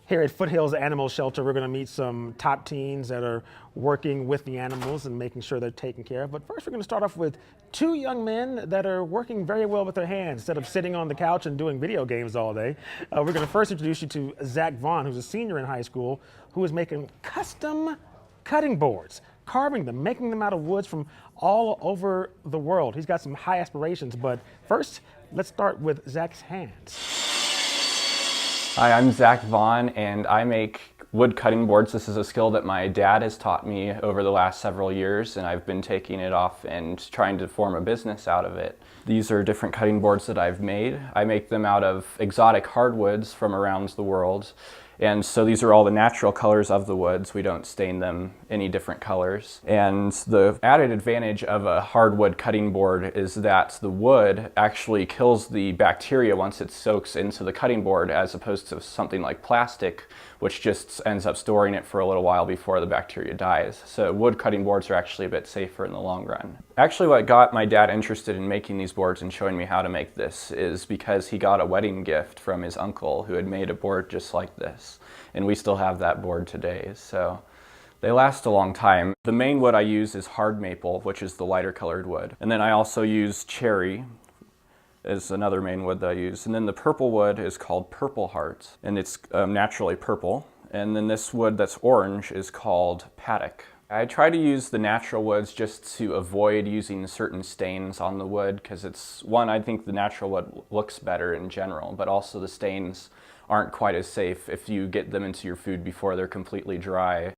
Here at Foothills Animal Shelter, we're going to meet some top teens that are working with the animals and making sure they're taken care of. But first, we're going to start off with two young men that are working very well with their hands instead of sitting on the couch and doing video games all day. We're going to first introduce you to Zach Vaughan, who's a senior in high school, who is making custom cutting boards, carving them, making them out of woods from all over the world. He's got some high aspirations, but first, let's start with Zach's hands. Hi, I'm Zach Vaughan, and I make wood cutting boards. This is a skill that my dad has taught me over the last several years, and I've been taking it off and trying to form a business out of it. These are different cutting boards that I've made. I make them out of exotic hardwoods from around the world. And so these are all the natural colors of the woods. We don't stain them any different colors. And the added advantage of a hardwood cutting board is that the wood actually kills the bacteria once it soaks into the cutting board, as opposed to something like plastic, which just ends up storing it for a little while before the bacteria dies. So wood cutting boards are actually a bit safer in the long run. Actually, what got my dad interested in making these boards and showing me how to make this is because he got a wedding gift from his uncle who had made a board just like this. And we still have that board today, so they last a long time. The main wood I use is hard maple, which is the lighter colored wood. And then I also use cherry as another main wood that I use. And then the purple wood is called Purple Heart, and it's naturally purple. And then this wood that's orange is called Paddock. I try to use the natural woods just to avoid using certain stains on the wood, because it's, one, I think the natural wood looks better in general, but also the stains aren't quite as safe if you get them into your food before they're completely dry.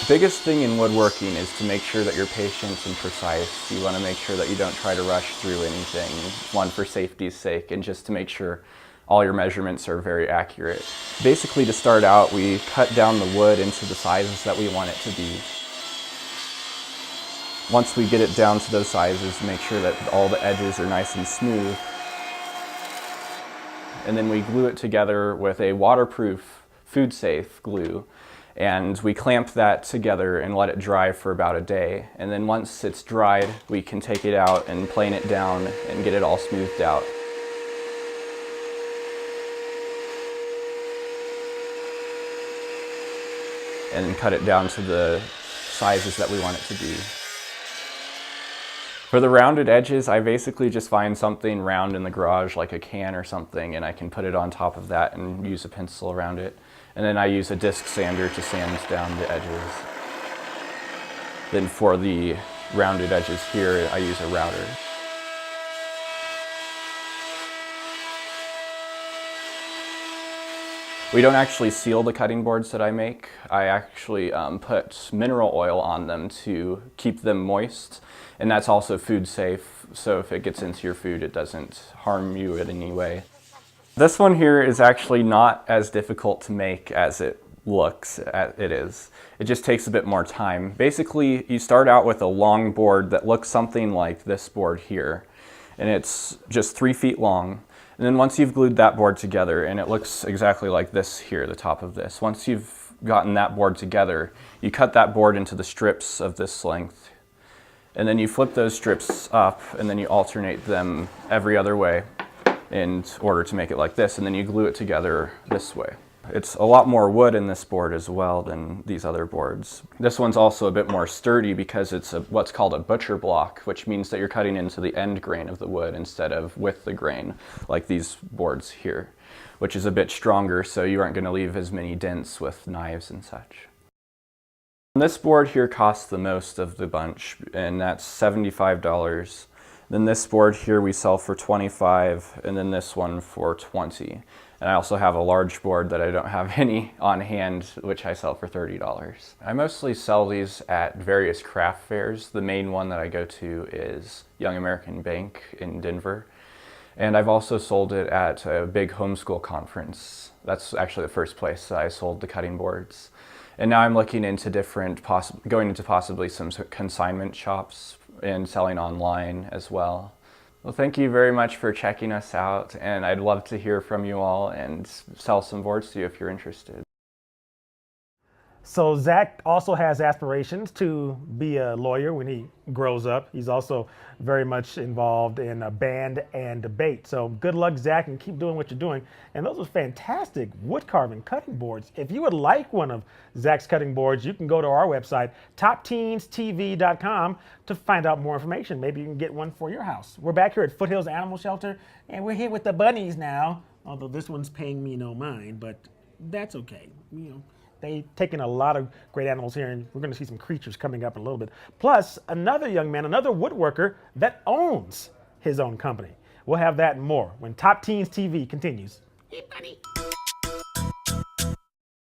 Biggest thing in woodworking is to make sure that you're patient and precise. You want to make sure that you don't try to rush through anything, one, for safety's sake, and just to make sure all your measurements are very accurate. Basically, to start out, we cut down the wood into the sizes that we want it to be. Once we get it down to those sizes, make sure that all the edges are nice and smooth. And then we glue it together with a waterproof, food-safe glue. And we clamp that together and let it dry for about a day. And then once it's dried, we can take it out and plane it down and get it all smoothed out. And cut it down to the sizes that we want it to be. For the rounded edges, I basically just find something round in the garage, like a can or something, and I can put it on top of that and use a pencil around it. And then I use a disc sander to sand down the edges. Then for the rounded edges here, I use a router. We don't actually seal the cutting boards that I make. I actually put mineral oil on them to keep them moist, and that's also food safe, so if it gets into your food, it doesn't harm you in any way. This one here is actually not as difficult to make as it looks. It is. It just takes a bit more time. Basically, you start out with a long board that looks something like this board here, and it's just 3 feet long. And then once you've glued that board together, and it looks exactly like this here, the top of this, once you've gotten that board together, you cut that board into the strips of this length. And then you flip those strips up, and then you alternate them every other way in order to make it like this, and then you glue it together this way. It's a lot more wood in this board as well than these other boards. This one's also a bit more sturdy because it's what's called a butcher block, which means that you're cutting into the end grain of the wood instead of with the grain, like these boards here, which is a bit stronger, so you aren't going to leave as many dents with knives and such. This board here costs the most of the bunch, and that's $75. Then this board here we sell for $25, and then this one for $20. And I also have a large board that I don't have any on hand, which I sell for $30. I mostly sell these at various craft fairs. The main one that I go to is Young American Bank in Denver. And I've also sold it at a big homeschool conference. That's actually the first place that I sold the cutting boards. And now I'm looking into going into possibly some consignment shops and selling online as well. Well, thank you very much for checking us out, and I'd love to hear from you all and sell some boards to you if you're interested. So Zach also has aspirations to be a lawyer when he grows up. He's also very much involved in a band and debate. So good luck, Zach, and keep doing what you're doing. And those are fantastic wood carving cutting boards. If you would like one of Zach's cutting boards, you can go to our website, topteenstv.com, to find out more information. Maybe you can get one for your house. We're back here at Foothills Animal Shelter, and we're here with the bunnies now. Although this one's paying me no mind, but that's okay. They've taken a lot of great animals here, and we're going to see some creatures coming up in a little bit. Plus, another young man, another woodworker that owns his own company. We'll have that and more when Top Teens TV continues. Hey, buddy.